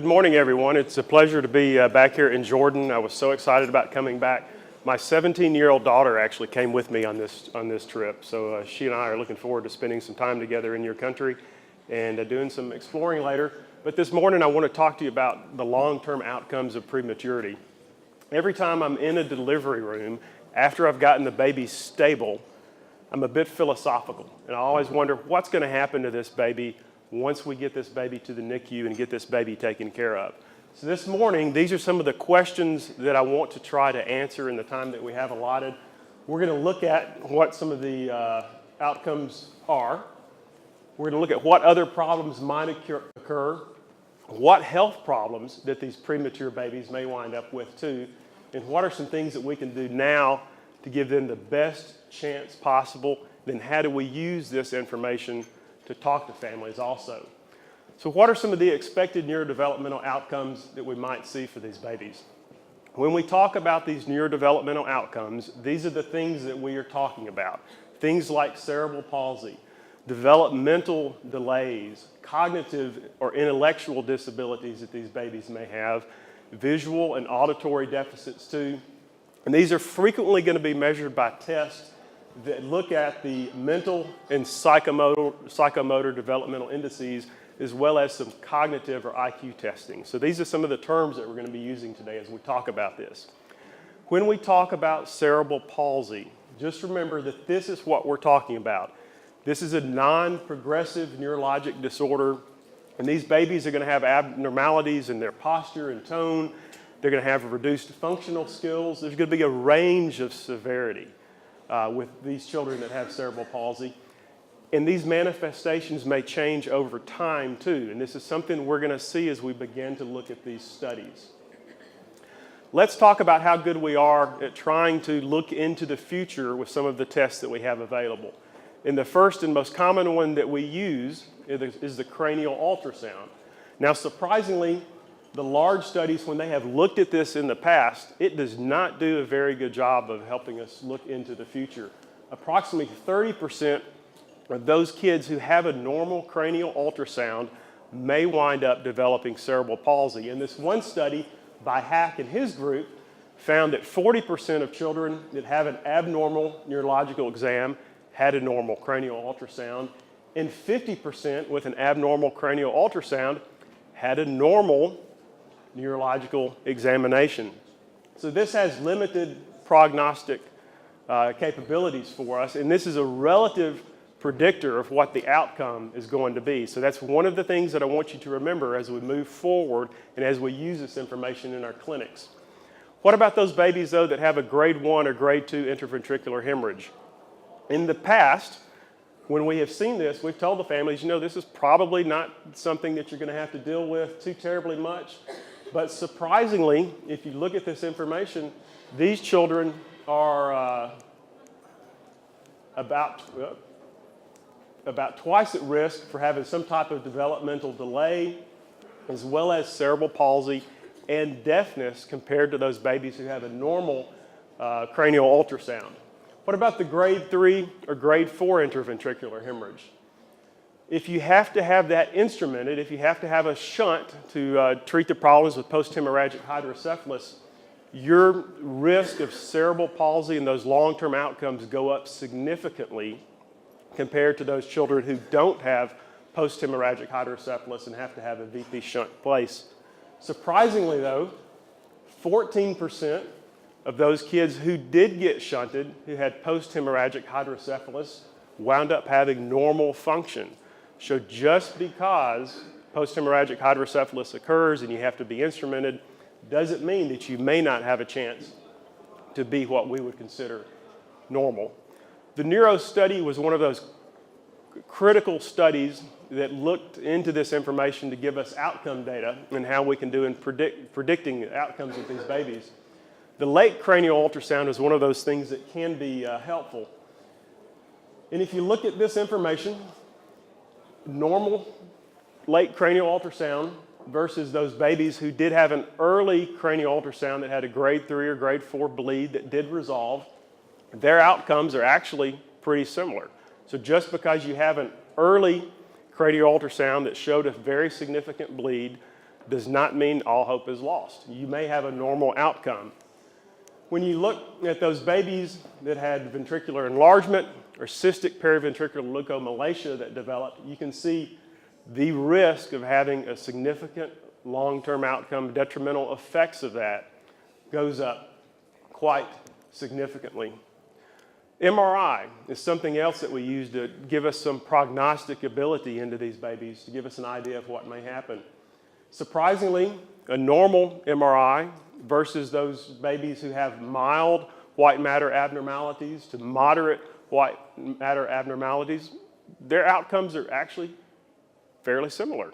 Good morning, everyone. It's a pleasure to be back here in Jordan. I was so excited about coming back. My 17-year-old daughter actually came with me on this trip, so she and I are looking forward to spending some time together in your country and doing some exploring later. But this morning I want to talk to you about the long-term outcomes of prematurity. Every time I'm in a delivery room, after I've gotten the baby stable, I'm a bit philosophical, and I always wonder what's going to happen to this baby once we get this baby to the NICU and get this baby taken care of. So this morning, these are some of the questions that I want to try to answer in the time that we have allotted. We're going to look at what some of the outcomes are. We're going to look at what other problems might occur, what health problems that these premature babies may wind up with too, and what are some things that we can do now to give them the best chance possible. Then how do we use this information to talk to families also. So what are some of the expected neurodevelopmental outcomes that we might see for these babies? When we talk about these neurodevelopmental outcomes, these are the things that we are talking about. Things like cerebral palsy, developmental delays, cognitive or intellectual disabilities that these babies may have, visual and auditory deficits too. And these are frequently going to be measured by tests that look at the mental and psychomotor developmental indices, as well as some cognitive or IQ testing. So these are some of the terms that we're going to be using today as we talk about this. When we talk about cerebral palsy, just remember that this is what we're talking about. This is a non-progressive neurologic disorder, and these babies are going to have abnormalities in their posture and tone. They're going to have reduced functional skills. There's going to be a range of severity with these children that have cerebral palsy. And these manifestations may change over time too. And this is something we're going to see as we begin to look at these studies. Let's talk about how good we are at trying to look into the future with some of the tests that we have available. And the first and most common one that we use is the cranial ultrasound. Now, surprisingly, the large studies, when they have looked at this in the past, it does not do a very good job of helping us look into the future. Approximately 30% of those kids who have a normal cranial ultrasound may wind up developing cerebral palsy. And this one study by Hack and his group found that 40% of children that have an abnormal neurological exam had a normal cranial ultrasound, and 50% with an abnormal cranial ultrasound had a normal neurological examination. So this has limited prognostic capabilities for us, and this is a relative predictor of what the outcome is going to be. So that's one of the things that I want you to remember as we move forward and as we use this information in our clinics. What about those babies, though, that have a grade 1 or grade 2 intraventricular hemorrhage? In the past, when we have seen this, we've told the families, you know, this is probably not something that you're going to have to deal with too terribly much. But surprisingly, if you look at this information, these children are about twice at risk for having some type of developmental delay, as well as cerebral palsy and deafness compared to those babies who have a normal cranial ultrasound. What about the grade 3 or grade 4 intraventricular hemorrhage? If you have to have that instrumented, if you have to have a shunt to treat the problems with post-hemorrhagic hydrocephalus, your risk of cerebral palsy and those long-term outcomes go up significantly compared to those children who don't have post-hemorrhagic hydrocephalus and have to have a VP shunt placed. Surprisingly though, 14% of those kids who did get shunted, who had post-hemorrhagic hydrocephalus, wound up having normal function. So just because post-hemorrhagic hydrocephalus occurs and you have to be instrumented, doesn't mean that you may not have a chance to be what we would consider normal. The neuro study was one of those critical studies that looked into this information to give us outcome data and how we can do in predicting the outcomes of these babies. The late cranial ultrasound is one of those things that can be helpful. And if you look at this information, normal late cranial ultrasound versus those babies who did have an early cranial ultrasound that had a grade 3 or grade 4 bleed that did resolve, their outcomes are actually pretty similar. So just because you have an early cranial ultrasound that showed a very significant bleed does not mean all hope is lost. You may have a normal outcome. When you look at those babies that had ventricular enlargement or cystic periventricular leukomalacia that developed, you can see the risk of having a significant long-term outcome, detrimental effects of that goes up quite significantly. MRI is something else that we use to give us some prognostic ability into these babies, to give us an idea of what may happen. Surprisingly, a normal MRI versus those babies who have mild white matter abnormalities to moderate white matter abnormalities, their outcomes are actually fairly similar.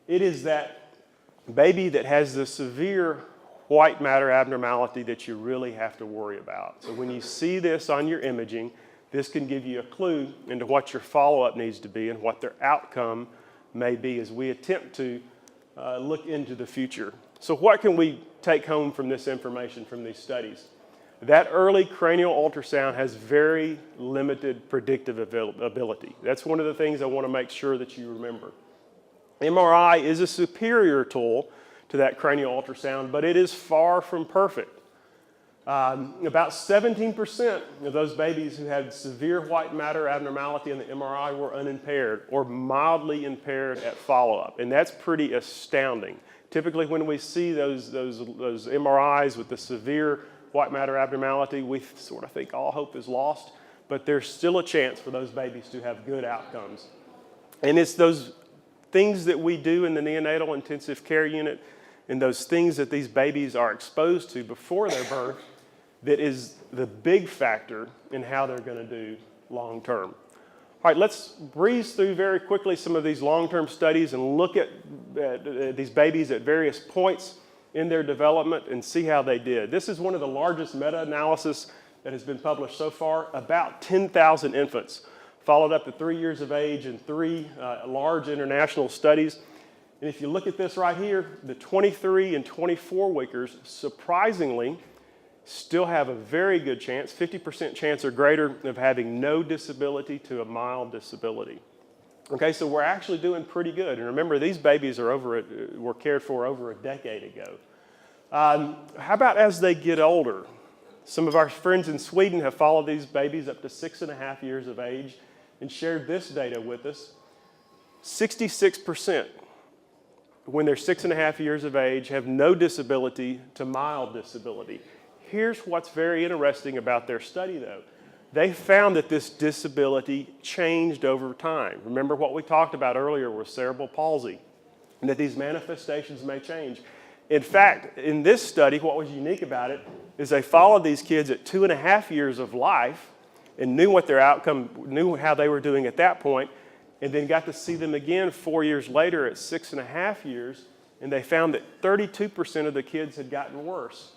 It is that baby that has the severe white matter abnormality that you really have to worry about. So when you see this on your imaging, this can give you a clue into what your follow-up needs to be and what their outcome may be as we attempt to look into the future. So what can we take home from this information from these studies? That early cranial ultrasound has very limited predictive ability. That's one of the things I want to make sure that you remember. MRI is a superior tool to that cranial ultrasound, but it is far from perfect. About 17% of those babies who had severe white matter abnormality in the MRI were unimpaired or mildly impaired at follow-up, and that's pretty astounding. Typically when we see those MRIs with the severe white matter abnormality, we sort of think all hope is lost, but there's still a chance for those babies to have good outcomes. And it's those things that we do in the neonatal intensive care unit and those things that these babies are exposed to before their birth that is the big factor in how they're going to do long term. All right, let's breeze through very quickly some of these long-term studies and look at these babies at various points in their development and see how they did. This is one of the largest meta-analysis that has been published so far. About 10,000 infants followed up to 3 years of age in 3 large international studies. And if you look at this right here, the 23 and 24 weekers, surprisingly, still have a very good chance, 50% chance or greater, of having no disability to a mild disability. Okay, so we're actually doing pretty good. And remember, these babies were cared for over a decade ago. How about as they get older? Some of our friends in Sweden have followed these babies up to 6.5 years of age and shared this data with us. 66% when they're 6.5 years of age have no disability to mild disability. Here's what's very interesting about their study though. They found that this disability changed over time. Remember what we talked about earlier with cerebral palsy, and that these manifestations may change. In fact, in this study, what was unique about it is they followed these kids at 2.5 years of life and knew what their outcome, knew how they were doing at that point, and then got to see them again 4 years later at 6.5 years, and they found that 32% of the kids had gotten worse.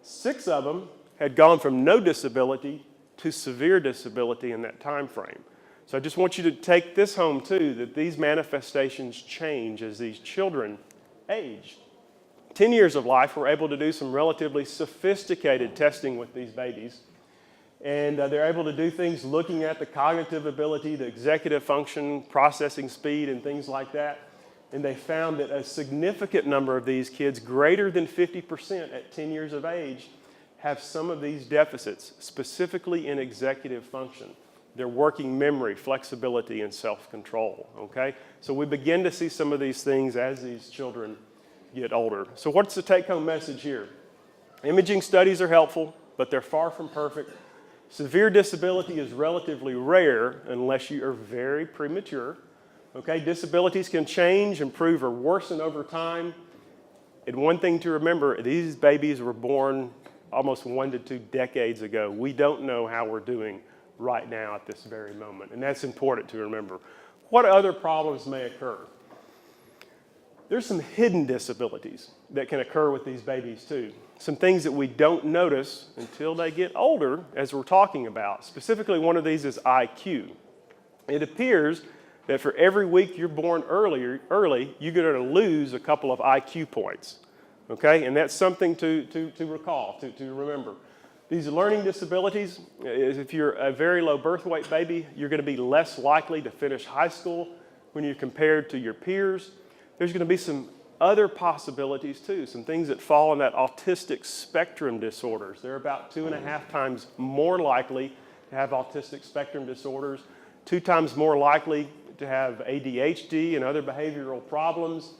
6 of them had gone from no disability to severe disability in that time frame. So I just want you to take this home too, that these manifestations change as these children age. 10 years of life, we're able to do some relatively sophisticated testing with these babies. And they're able to do things looking at the cognitive ability, the executive function, processing speed, and things like that. And they found that a significant number of these kids, greater than 50% at 10 years of age, have some of these deficits, specifically in executive function. Their working memory, flexibility, and self-control, okay? So we begin to see some of these things as these children get older. So what's the take-home message here? Imaging studies are helpful, but they're far from perfect. Severe disability is relatively rare unless you are very premature. Okay, disabilities can change, improve, or worsen over time. And one thing to remember, these babies were born almost 1 to 2 decades ago. We don't know how we're doing right now at this very moment, and that's important to remember. What other problems may occur? There's some hidden disabilities that can occur with these babies too. Some things that we don't notice until they get older, as we're talking about. Specifically, one of these is IQ. It appears that for every week you're born early, you're going to lose a couple of IQ points. Okay, and that's something to recall, to remember. These learning disabilities, if you're a very low birth weight baby, you're going to be less likely to finish high school when you're compared to your peers. There's going to be some other possibilities too, some things that fall in that autistic spectrum disorders. They're about 2.5 times more likely to have autistic spectrum disorders, 2 times more likely to have ADHD and other behavioral problems,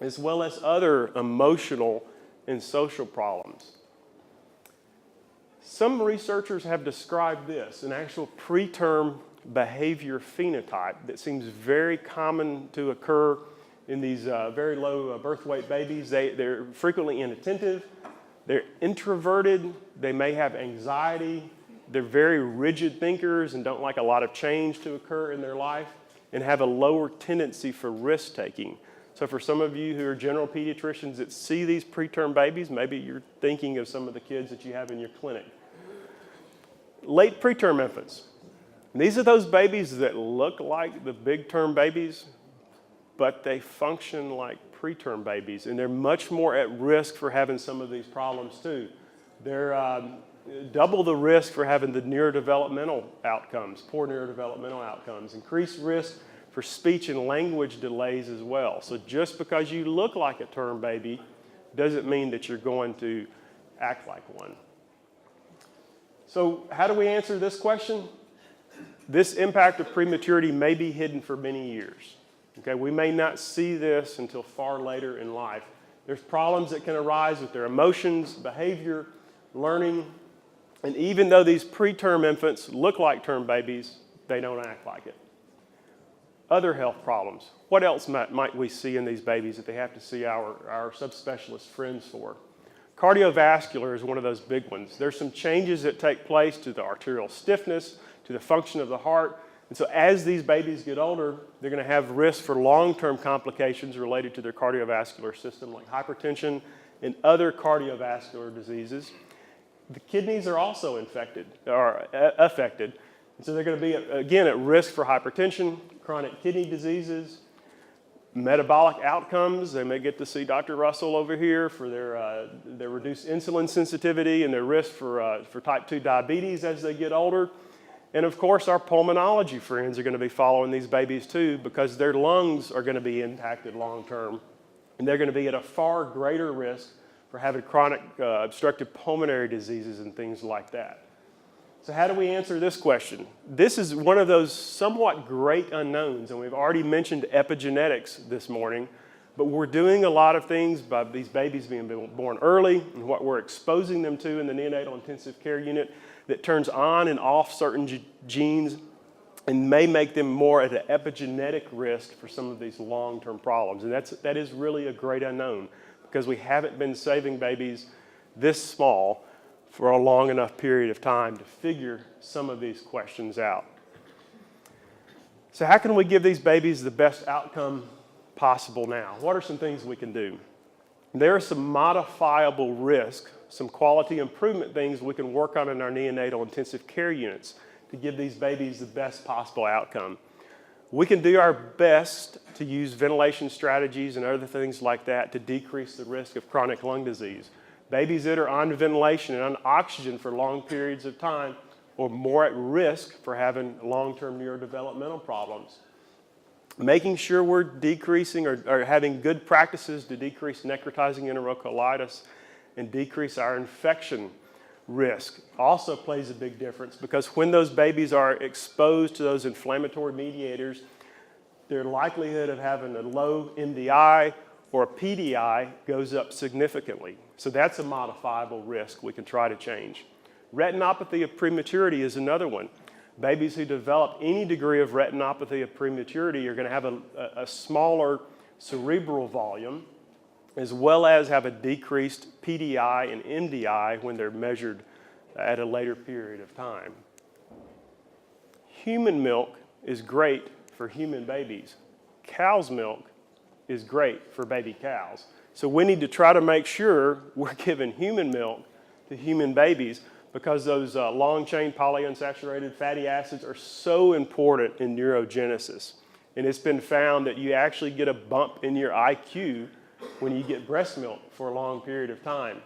as well as other emotional and social problems. Some researchers have described this, an actual preterm behavior phenotype that seems very common to occur in these very low birth weight babies. They're frequently inattentive, they're introverted, they may have anxiety, they're very rigid thinkers and don't like a lot of change to occur in their life, and have a lower tendency for risk taking. So for some of you who are general pediatricians that see these preterm babies, maybe you're thinking of some of the kids that you have in your clinic. Late preterm infants. These are those babies that look like the big term babies, but they function like preterm babies, and they're much more at risk for having some of these problems too. They're double the risk for having the neurodevelopmental outcomes, poor neurodevelopmental outcomes, increased risk for speech and language delays as well. So just because you look like a term baby doesn't mean that you're going to act like one. So how do we answer this question? This impact of prematurity may be hidden for many years. Okay, we may not see this until far later in life. There's problems that can arise with their emotions, behavior, learning, and even though these preterm infants look like term babies, they don't act like it. Other health problems. What else might we see in these babies that they have to see our subspecialist friends for? Cardiovascular is one of those big ones. There's some changes that take place to the arterial stiffness, to the function of the heart. And so as these babies get older, they're going to have risk for long-term complications related to their cardiovascular system, like hypertension and other cardiovascular diseases. The kidneys are also affected. And so they're going to be, again, at risk for hypertension, chronic kidney diseases, metabolic outcomes. They may get to see Dr. Russell over here for their reduced insulin sensitivity and their risk for type 2 diabetes as they get older. And of course, our pulmonology friends are going to be following these babies too, because their lungs are going to be impacted long term. And they're going to be at a far greater risk for having chronic obstructive pulmonary diseases and things like that. So how do we answer this question? This is one of those somewhat great unknowns, and we've already mentioned epigenetics this morning, but we're doing a lot of things by these babies being born early and what we're exposing them to in the neonatal intensive care unit that turns on and off certain genes and may make them more at an epigenetic risk for some of these long-term problems. And that is really a great unknown, because we haven't been saving babies this small for a long enough period of time to figure some of these questions out. So how can we give these babies the best outcome possible now? What are some things we can do? There are some modifiable risk, some quality improvement things we can work on in our neonatal intensive care units to give these babies the best possible outcome. We can do our best to use ventilation strategies and other things like that to decrease the risk of chronic lung disease. Babies that are on ventilation and on oxygen for long periods of time are more at risk for having long-term neurodevelopmental problems. Making sure we're decreasing or having good practices to decrease necrotizing enterocolitis and decrease our infection risk also plays a big difference, because when those babies are exposed to those inflammatory mediators, their likelihood of having a low MDI or a PDI goes up significantly. So that's a modifiable risk we can try to change. Retinopathy of prematurity is another one. Babies who develop any degree of retinopathy of prematurity are going to have a smaller cerebral volume, as well as have a decreased PDI and MDI when they're measured at a later period of time. Human milk is great for human babies. Cow's milk is great for baby cows. So we need to try to make sure we're giving human milk to human babies, because those long-chain polyunsaturated fatty acids are so important in neurogenesis. And it's been found that you actually get a bump in your IQ when you get breast milk for a long period of time.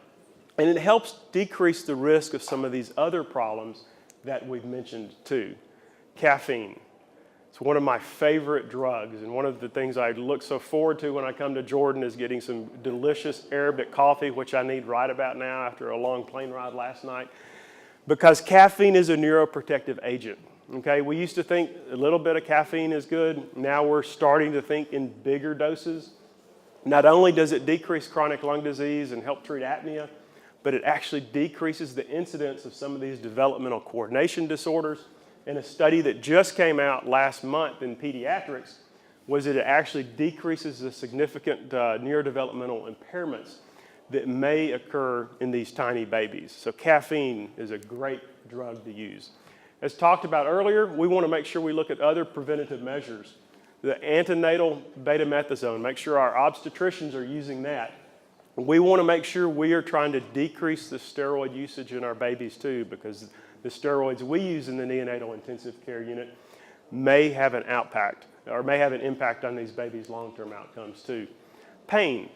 And it helps decrease the risk of some of these other problems that we've mentioned too. Caffeine. It's one of my favorite drugs, and one of the things I look so forward to when I come to Jordan is getting some delicious Arabic coffee, which I need right about now after a long plane ride last night, because caffeine is a neuroprotective agent. Okay, we used to think a little bit of caffeine is good. Now we're starting to think in bigger doses. Not only does it decrease chronic lung disease and help treat apnea, but it actually decreases the incidence of some of these developmental coordination disorders. And a study that just came out last month in pediatrics was that it actually decreases the significant neurodevelopmental impairments that may occur in these tiny babies. So caffeine is a great drug to use. As talked about earlier, we want to make sure we look at other preventative measures. The antenatal betamethasone, make sure our obstetricians are using that. We want to make sure we are trying to decrease the steroid usage in our babies too, because the steroids we use in the neonatal intensive care unit may have an impact on these babies' long-term outcomes too. Pain.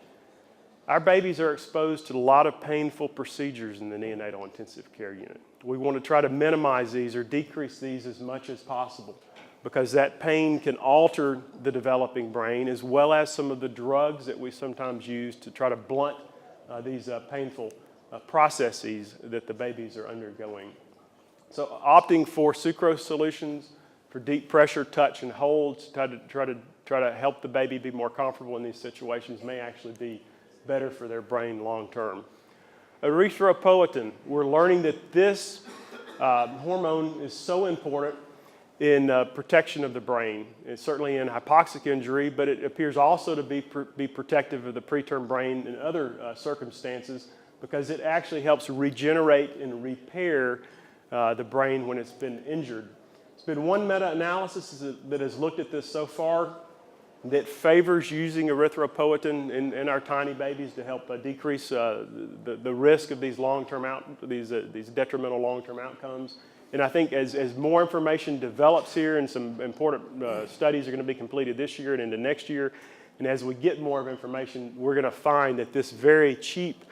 Our babies are exposed to a lot of painful procedures in the neonatal intensive care unit. We want to try to minimize these or decrease these as much as possible, because that pain can alter the developing brain, as well as some of the drugs that we sometimes use to try to blunt these painful processes that the babies are undergoing. So opting for sucrose solutions, for deep pressure touch and holds, to try to help the baby be more comfortable in these situations may actually be better for their brain long term. Erythropoietin, we're learning that this hormone is so important in protection of the brain. It's certainly in hypoxic injury, but it appears also to be protective of the preterm brain in other circumstances, because it actually helps regenerate and repair the brain when it's been injured. There's been one meta-analysis that has looked at this so far that favors using erythropoietin in our tiny babies to help decrease the risk of these these detrimental long-term outcomes. And I think as more information develops here, and some important studies are going to be completed this year and into next year, and as we get more of information, we're going to find that this very cheap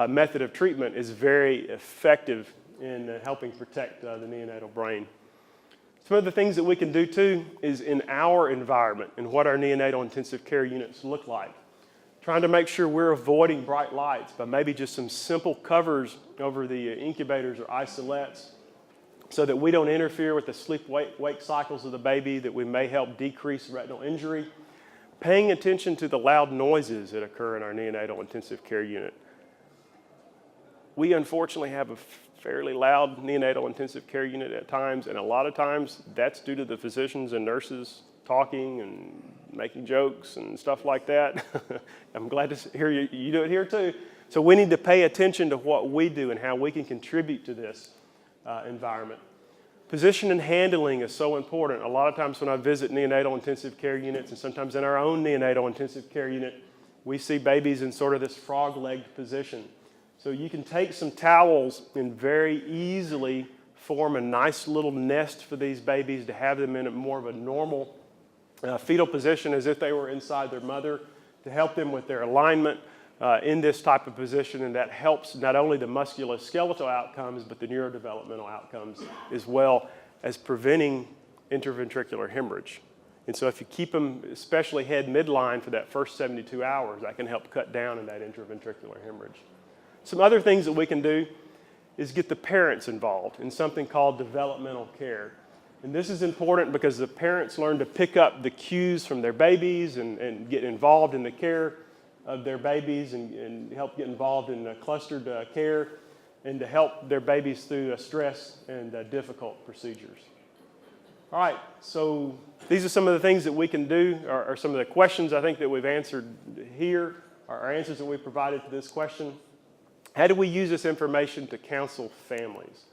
method of treatment is very effective in helping protect the neonatal brain. Some of the things that we can do too is in our environment and what our neonatal intensive care units look like. Trying to make sure we're avoiding bright lights by maybe just some simple covers over the incubators or isolettes, so that we don't interfere with the sleep-wake cycles of the baby, that we may help decrease retinal injury. Paying attention to the loud noises that occur in our neonatal intensive care unit. We unfortunately have a fairly loud neonatal intensive care unit at times, and a lot of times that's due to the physicians and nurses talking and making jokes and stuff like that. I'm glad to hear you do it here too. So we need to pay attention to what we do and how we can contribute to this environment. Position and handling is so important. A lot of times when I visit neonatal intensive care units, and sometimes in our own neonatal intensive care unit, we see babies in sort of this frog-legged position. So you can take some towels and very easily form a nice little nest for these babies to have them in more of a normal fetal position, as if they were inside their mother, to help them with their alignment in this type of position, and that helps not only the musculoskeletal outcomes, but the neurodevelopmental outcomes, as well as preventing interventricular hemorrhage. And so if you keep them, especially head midline, for that first 72 hours, that can help cut down on that interventricular hemorrhage. Some other things that we can do is get the parents involved in something called developmental care. And this is important because the parents learn to pick up the cues from their babies and get involved in the care of their babies, and help get involved in clustered care, and to help their babies through stress and difficult procedures. All right, so these are some of the things that we can do, or some of the questions I think that we've answered here, or answers that we provided to this question. How do we use this information to counsel families?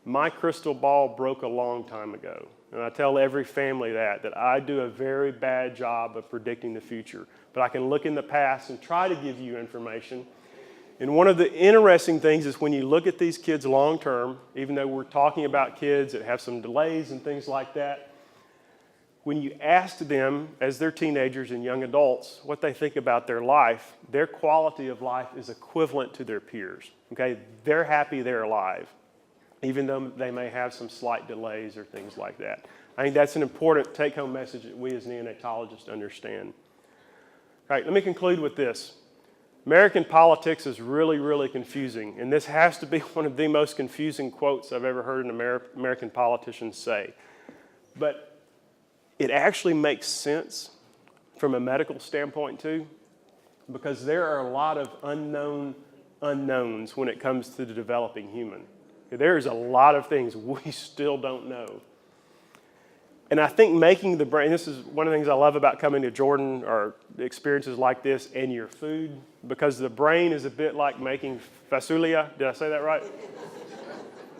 My crystal ball broke a long time ago, and I tell every family that I do a very bad job of predicting the future, but I can look in the past and try to give you information. And one of the interesting things is when you look at these kids long term, even though we're talking about kids that have some delays and things like that, when you ask them as they're teenagers and young adults what they think about their life, their quality of life is equivalent to their peers. Okay, they're happy they're alive. even though they may have some slight delays or things like that. I think that's an important take-home message that we as neonatologists understand. All right, let me conclude with this. American politics is really, really confusing, and this has to be one of the most confusing quotes I've ever heard an American politician say. But it actually makes sense from a medical standpoint too, because there are a lot of unknowns when it comes to the developing human. There's a lot of things we still don't know. And I think making the brain, this is one of the things I love about coming to Jordan, or experiences like this, and your food, because the brain is a bit like making fasulia. Did I say that right?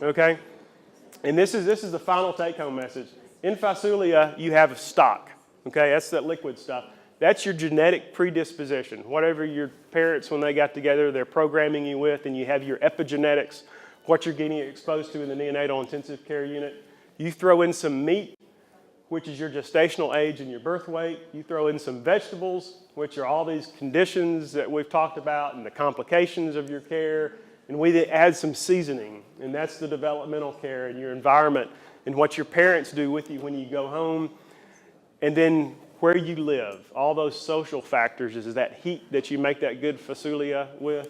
Okay. And this is the final take-home message. In fasulia, you have stock. Okay, that's that liquid stuff. That's your genetic predisposition. Whatever your parents, when they got together, they're programming you with, and you have your epigenetics, what you're getting exposed to in the neonatal intensive care unit. You throw in some meat, which is your gestational age and your birth weight. You throw in some vegetables, which are all these conditions that we've talked about and the complications of your care. And we add some seasoning, and that's the developmental care and your environment and what your parents do with you when you go home. And then where you live, all those social factors is that heat that you make that good fasulia with.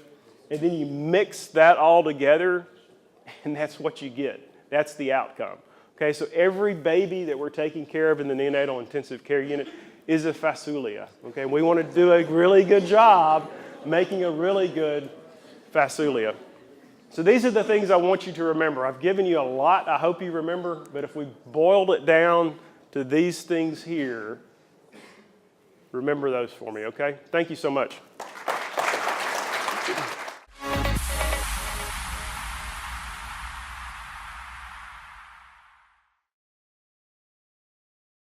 And then you mix that all together, and that's what you get. That's the outcome. Okay, so every baby that we're taking care of in the neonatal intensive care unit is a fasulia. Okay, we want to do a really good job making a really good fasulia. So these are the things I want you to remember. I've given you a lot, I hope you remember, but if we boiled it down to these things here, remember those for me, okay? Thank you so much.